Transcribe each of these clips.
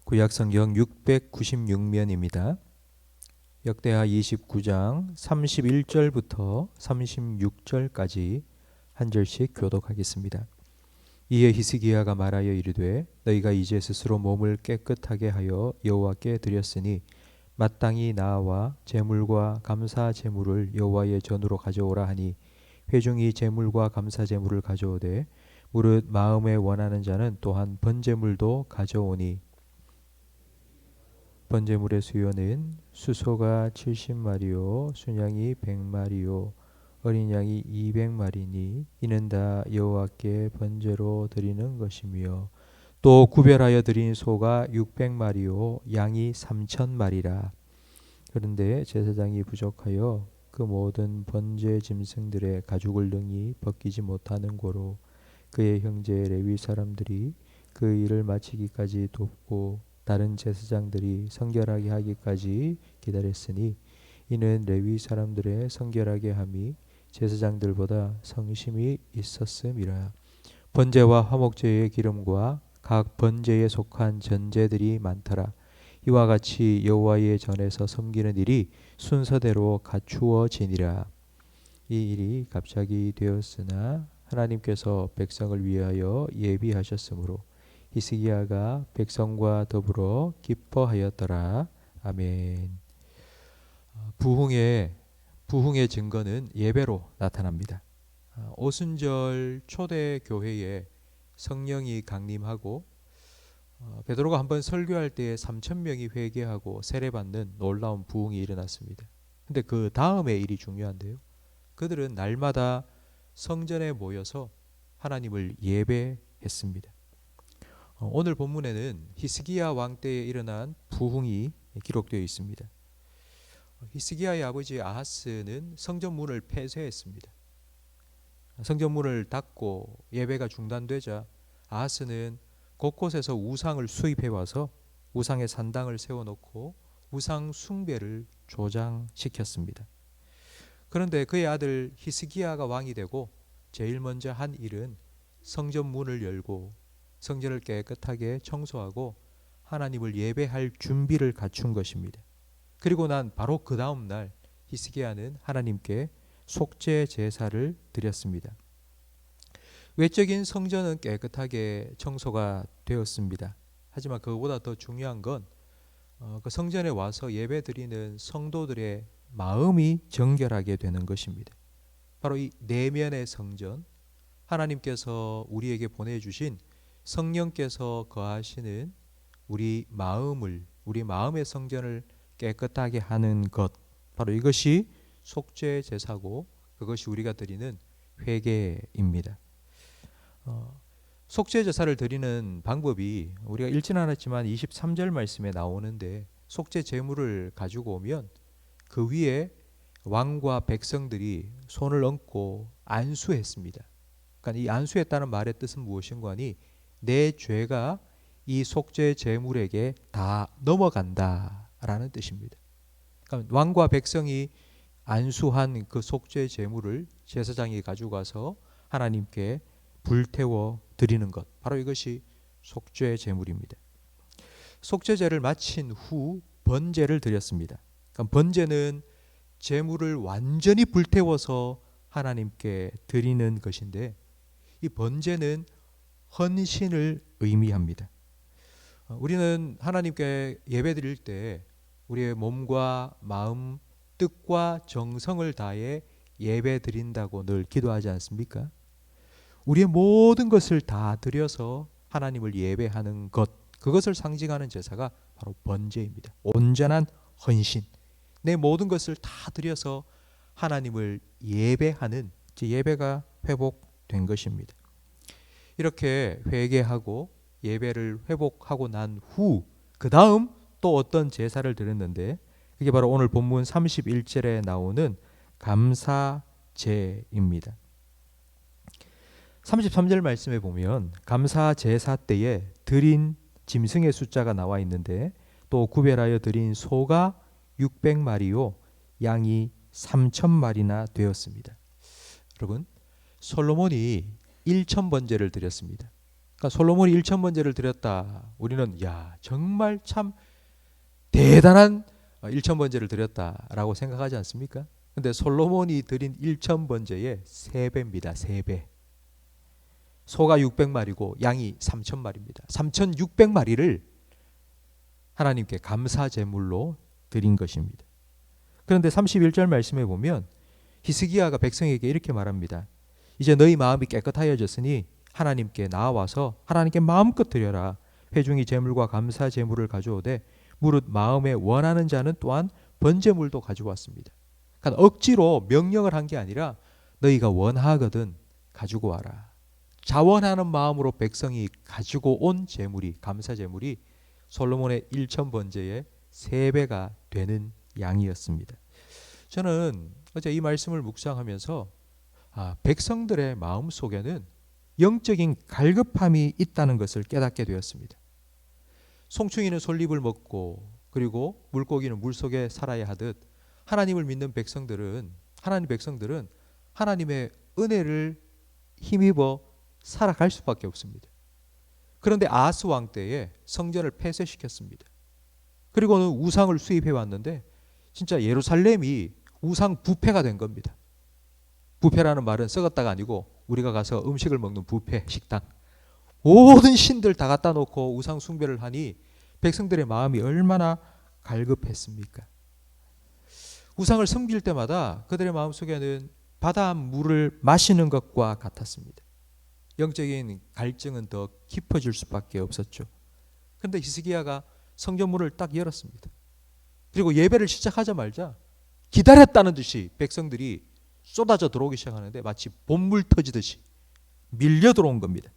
구약성경 696면입니다. 역대하 29장 31절부터 36절까지 한 절씩 교독하겠습니다. 이에 히스기야가 말하여 이르되 너희가 이제 스스로 몸을 깨끗하게 하여 여호와께 드렸으니 마땅히 나와 제물과 감사 제물을 여호와의 전으로 가져오라 하니 회중이 제물과 감사 제물을 가져오되 무릇 마음에 원하는 자는 또한 번제물도 가져오니 번제물의 수요는 수소가 70마리요 순양이 100마리요 어린 양이 200마리니 이는 다 여호와께 번제로 드리는 것이며 또 구별하여 드린 소가 600마리요 양이 3000마리라. 그런데 제사장이 부족하여 그 모든 번제 짐승들의 가죽을 능히 벗기지 못하는 고로 그의 형제 레위 사람들이 그 일을 마치기까지 돕고 다른 제사장들이 성결하게 하기까지 기다렸으니 이는 레위 사람들의 성결하게 함이 제사장들보다 성심이 있었음이라. 번제와 화목제의 기름과 각 번제에 속한 전제들이 많더라. 이와 같이 여호와의 전에서 섬기는 일이 순서대로 갖추어지니라. 이 일이 갑자기 되었으나 하나님께서 백성을 위하여 예비하셨으므로 히스기야가 백성과 더불어 기뻐하였더라. 아멘. 부흥의 증거는 예배로 나타납니다. 오순절 초대 교회에 성령이 강림하고 베드로가 한번 설교할 때에 3,000명이 회개하고 세례받는 놀라운 부흥이 일어났습니다. 근데 그 다음의 일이 중요한데요. 그들은 날마다 성전에 모여서 하나님을 예배했습니다. 오늘 본문에는 히스기야 왕 때에 일어난 부흥이 기록되어 있습니다. 히스기야의 아버지 아하스는 성전 문을 폐쇄했습니다. 성전 문을 닫고 예배가 중단되자 아하스는 곳곳에서 우상을 수입해 와서 우상의 산당을 세워놓고 우상 숭배를 조장시켰습니다. 그런데 그의 아들 히스기야가 왕이 되고 제일 먼저 한 일은 성전 문을 열고 성전을 깨끗하게 청소하고 하나님을 예배할 준비를 갖춘 것입니다. 그리고 난 바로 그 다음 날 히스기야는 하나님께 속죄 제사를 드렸습니다. 외적인 성전은 깨끗하게 청소가 되었습니다. 하지만 그것보다 더 중요한 건 그 성전에 와서 예배드리는 성도들의 마음이 정결하게 되는 것입니다. 바로 이 내면의 성전, 하나님께서 우리에게 보내주신 성령께서 거하시는 우리 마음의 성전을 깨끗하게 하는 것, 바로 이것이 속죄 제사고 그것이 우리가 드리는 회개입니다. 속죄 제사를 드리는 방법이 우리가 읽지는 않았지만 23절 말씀에 나오는데 속죄 제물을 가지고 오면 그 위에 왕과 백성들이 손을 얹고 안수했습니다. 그러니까 이 안수했다는 말의 뜻은 무엇인가 하니 내 죄가 이 속죄 제물에게 다 넘어간다라는 뜻입니다. 그러니까 왕과 백성이 안수한 그 속죄 제물을 제사장이 가지고 가서 하나님께 불태워 드리는 것, 바로 이것이 속죄 제물입니다. 속죄제를 마친 후 번제를 드렸습니다. 그러니까 번제는 제물을 완전히 불태워서 하나님께 드리는 것인데 이 번제는 헌신을 의미합니다. 우리는 하나님께 예배드릴 때 우리의 몸과 마음, 뜻과 정성을 다해 예배드린다고 늘 기도하지 않습니까? 우리의 모든 것을 다 드려서 하나님을 예배하는 것, 그것을 상징하는 제사가 바로 번제입니다. 온전한 헌신, 내 모든 것을 다 드려서 하나님을 예배하는 예배가 회복된 것입니다. 이렇게 회개하고 예배를 회복하고 난 후 그 다음 또 어떤 제사를 드렸는데 그게 바로 오늘 본문 31절에 나오는 감사제입니다. 33절 말씀에 보면 감사 제사 때에 드린 짐승의 숫자가 나와 있는데 또 구별하여 드린 소가 600마리요 양이 3000마리나 되었습니다. 여러분, 솔로몬이 1000번제를 드렸습니다. 그러니까 솔로몬이 1,000번제를 드렸다. 우리는 야 정말 참 대단한 1,000번제를 드렸다라고 생각하지 않습니까? 근데 솔로몬이 드린 1,000번제의 3배입니다. 3배. 소가 600마리고 양이 3,000마리입니다. 3,600마리를 하나님께 감사 제물로 드린 것입니다. 그런데 31절 말씀에 보면 히스기야가 백성에게 이렇게 말합니다. 이제 너희 마음이 깨끗하여졌으니 하나님께 나와서 하나님께 마음껏 드려라. 회중이 제물과 감사 제물을 가져오되 무릇 마음에 원하는 자는 또한 번제물도 가져왔습니다. 그러니까 억지로 명령을 한 게 아니라 너희가 원하거든 가지고 와라. 자원하는 마음으로 백성이 가지고 온 제물이 감사 제물이 솔로몬의 1,000번제의 3배가 되는 양이었습니다. 저는 어제 이 말씀을 묵상하면서 백성들의 마음 속에는 영적인 갈급함이 있다는 것을 깨닫게 되었습니다. 송충이는 솔잎을 먹고 그리고 물고기는 물속에 살아야 하듯 하나님을 믿는 백성들은 하나님의 은혜를 힘입어 살아갈 수밖에 없습니다. 그런데 아하스 왕 때에 성전을 폐쇄시켰습니다. 그리고는 우상을 수입해 왔는데 진짜 예루살렘이 우상 뷔페가 된 겁니다. 뷔페라는 말은 썩었다가 아니고 우리가 가서 음식을 먹는 뷔페 식당. 모든 신들 다 갖다 놓고 우상 숭배를 하니 백성들의 마음이 얼마나 갈급했습니까? 우상을 섬길 때마다 그들의 마음속에는 바다 물을 마시는 것과 같았습니다. 영적인 갈증은 더 깊어질 수밖에 없었죠. 그런데 히스기야가 성전문을 딱 열었습니다. 그리고 예배를 시작하자마자 기다렸다는 듯이 백성들이 쏟아져 들어오기 시작하는데 마치 봇물 터지듯이 밀려 들어온 겁니다.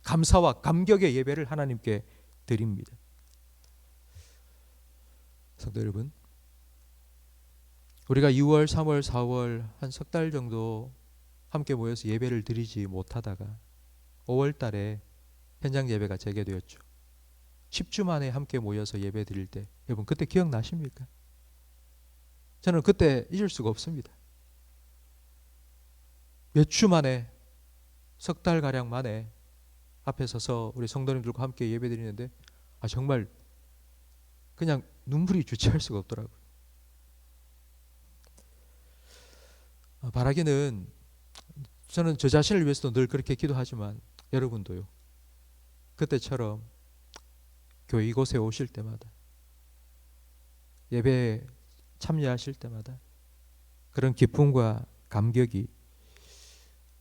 감사와 감격의 예배를 하나님께 드립니다. 성도 여러분, 우리가 2월, 3월, 4월 한 석 달 정도 함께 모여서 예배를 드리지 못하다가 5월 달에 현장 예배가 재개되었죠. 10주 만에 함께 모여서 예배 드릴 때 여러분 그때 기억나십니까? 저는 그때 잊을 수가 없습니다. 몇 주 만에 석 달가량 만에 앞에 서서 우리 성도님들과 함께 예배 드리는데 정말 그냥 눈물이 주체할 수가 없더라고요. 바라기는 저는 저 자신을 위해서도 늘 그렇게 기도하지만 여러분도요. 그때처럼 교회 이곳에 오실 때마다 예배에 참여하실 때마다 그런 기쁨과 감격이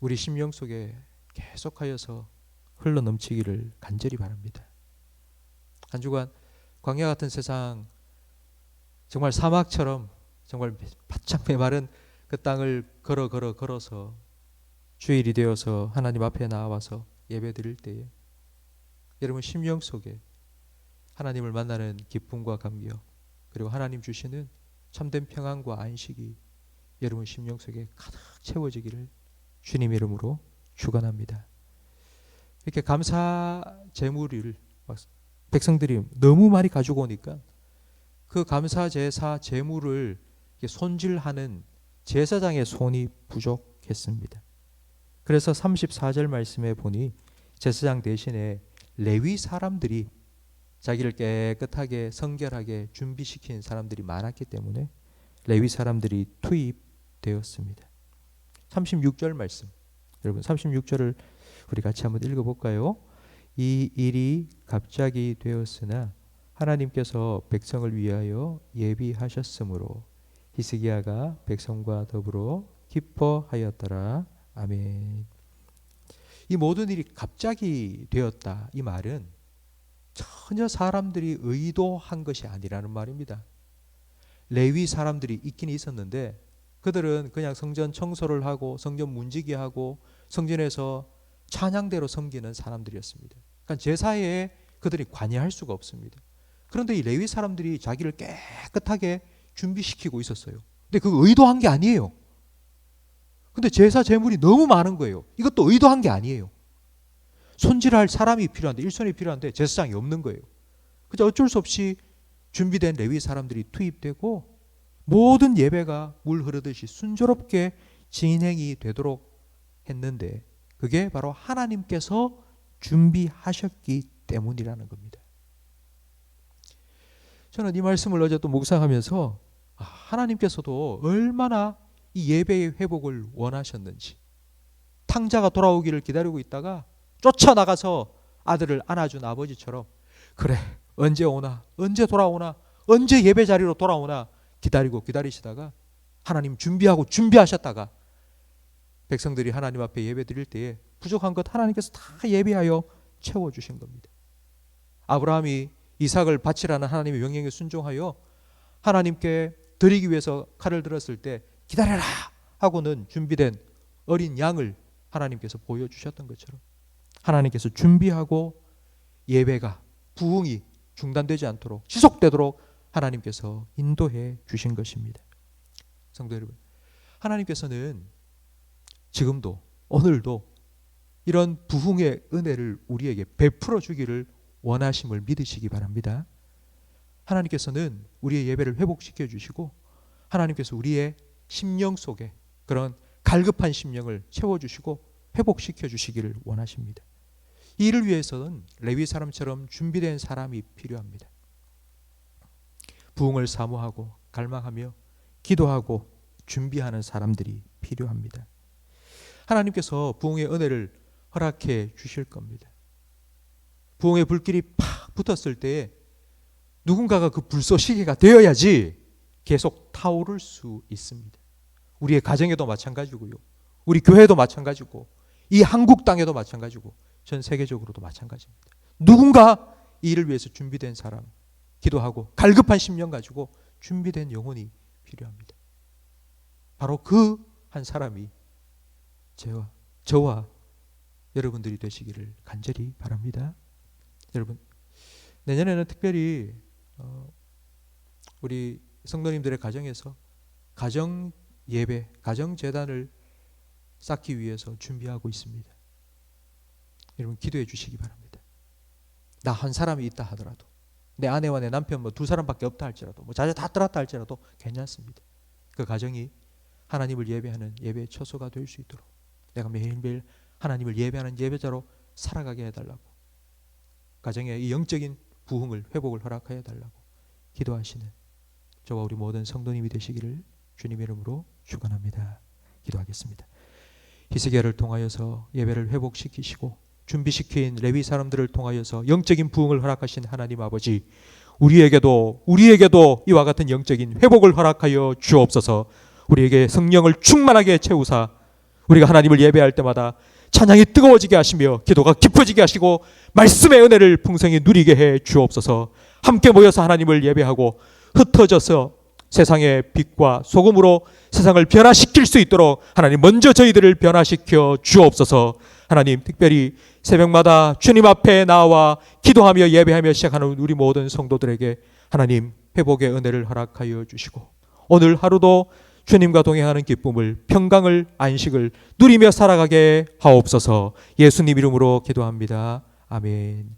우리 심령 속에 계속하여서 흘러넘치기를 간절히 바랍니다. 한 주간 광야 같은 세상 정말 사막처럼 정말 바짝 메마른 그 땅을 걸어서 주일이 되어서 하나님 앞에 나와서 예배 드릴 때에 여러분 심령 속에 하나님을 만나는 기쁨과 감격 그리고 하나님 주시는 참된 평안과 안식이 여러분 심령 속에 가득 채워지기를 주님 이름으로 축원합니다. 이렇게 감사 제물을 백성들이 너무 많이 가지고 오니까 그 감사 제사 제물을 손질하는 제사장의 손이 부족했습니다. 그래서 34절 말씀에 보니 제사장 대신에 레위 사람들이 자기를 깨끗하게 성결하게 준비시킨 사람들이 많았기 때문에 레위 사람들이 투입되었습니다. 36절 말씀, 여러분 36절을 우리 같이 한번 읽어볼까요? 이 일이 갑자기 되었으나 하나님께서 백성을 위하여 예비하셨으므로 히스기야가 백성과 더불어 기뻐하였더라. 아멘. 이 모든 일이 갑자기 되었다. 이 말은 전혀 사람들이 의도한 것이 아니라는 말입니다. 레위 사람들이 있긴 있었는데 그들은 그냥 성전 청소를 하고 성전 문지기 하고 성전에서 찬양대로 섬기는 사람들이었습니다. 그러니까 제사에 그들이 관여할 수가 없습니다. 그런데 이 레위 사람들이 자기를 깨끗하게 준비시키고 있었어요. 근데 그거 의도한 게 아니에요. 근데 제사 제물이 너무 많은 거예요. 이것도 의도한 게 아니에요. 손질할 사람이 필요한데 일손이 필요한데 제사장이 없는 거예요. 그저 어쩔 수 없이 준비된 레위 사람들이 투입되고 모든 예배가 물 흐르듯이 순조롭게 진행이 되도록 했는데 그게 바로 하나님께서 준비하셨기 때문이라는 겁니다. 저는 이 말씀을 어제 또 묵상하면서 하나님께서도 얼마나 이 예배의 회복을 원하셨는지, 탕자가 돌아오기를 기다리고 있다가 쫓아나가서 아들을 안아준 아버지처럼, 그래 언제 오나, 언제 돌아오나, 언제 예배 자리로 돌아오나 기다리시다가 하나님 준비하셨다가 백성들이 하나님 앞에 예배 드릴 때에 부족한 것 하나님께서 다 예비하여 채워주신 겁니다. 아브라함이 이삭을 바치라는 하나님의 명령에 순종하여 하나님께 드리기 위해서 칼을 들었을 때 기다려라 하고는 준비된 어린 양을 하나님께서 보여주셨던 것처럼 하나님께서 준비하고 예배가, 부흥이 중단되지 않도록 지속되도록 하나님께서 인도해 주신 것입니다. 성도 여러분, 하나님께서는 지금도 오늘도 이런 부흥의 은혜를 우리에게 베풀어 주기를 원하심을 믿으시기 바랍니다. 하나님께서는 우리의 예배를 회복시켜 주시고 하나님께서 우리의 심령 속에 그런 갈급한 심령을 채워주시고 회복시켜 주시기를 원하십니다. 이를 위해서는 레위 사람처럼 준비된 사람이 필요합니다. 부흥을 사모하고 갈망하며 기도하고 준비하는 사람들이 필요합니다. 하나님께서 부흥의 은혜를 허락해 주실 겁니다. 부흥의 불길이 팍 붙었을 때에 누군가가 그 불쏘시개가 되어야지 계속 타오를 수 있습니다. 우리의 가정에도 마찬가지고요. 우리 교회도 마찬가지고 이 한국 땅에도 마찬가지고 전 세계적으로도 마찬가지입니다. 누군가 이 일을 위해서 준비된 사람, 기도하고 갈급한 심령 가지고 준비된 영혼이 필요합니다. 바로 그 한 사람이 저와 여러분들이 되시기를 간절히 바랍니다. 여러분, 내년에는 특별히 우리 성도님들의 가정에서 가정 예배, 가정 재단을 쌓기 위해서 준비하고 있습니다. 여러분 기도해 주시기 바랍니다. 나 한 사람이 있다 하더라도, 내 아내와 내 남편 두 사람밖에 없다 할지라도, 자녀 다 떠났다 할지라도 괜찮습니다. 그 가정이 하나님을 예배하는 예배의 처소가 될 수 있도록 내가 매일매일 하나님을 예배하는 예배자로 살아가게 해달라고, 가정의 이 영적인 부흥을, 회복을 허락하여 달라고 기도하시는 저와 우리 모든 성도님이 되시기를 주님의 이름으로 축원합니다. 기도하겠습니다. 히스기야를 통하여서 예배를 회복시키시고 준비시킨 레위 사람들을 통하여서 영적인 부흥을 허락하신 하나님 아버지, 우리에게도 이와 같은 영적인 회복을 허락하여 주옵소서. 우리에게 성령을 충만하게 채우사 우리가 하나님을 예배할 때마다 찬양이 뜨거워지게 하시며 기도가 깊어지게 하시고 말씀의 은혜를 풍성히 누리게 해 주옵소서. 함께 모여서 하나님을 예배하고 흩어져서 세상의 빛과 소금으로 세상을 변화시킬 수 있도록 하나님 먼저 저희들을 변화시켜 주옵소서. 하나님 특별히 새벽마다 주님 앞에 나와 기도하며 예배하며 시작하는 우리 모든 성도들에게 하나님 회복의 은혜를 허락하여 주시고 오늘 하루도 주님과 동행하는 기쁨을, 평강을, 안식을 누리며 살아가게 하옵소서. 예수님 이름으로 기도합니다. 아멘.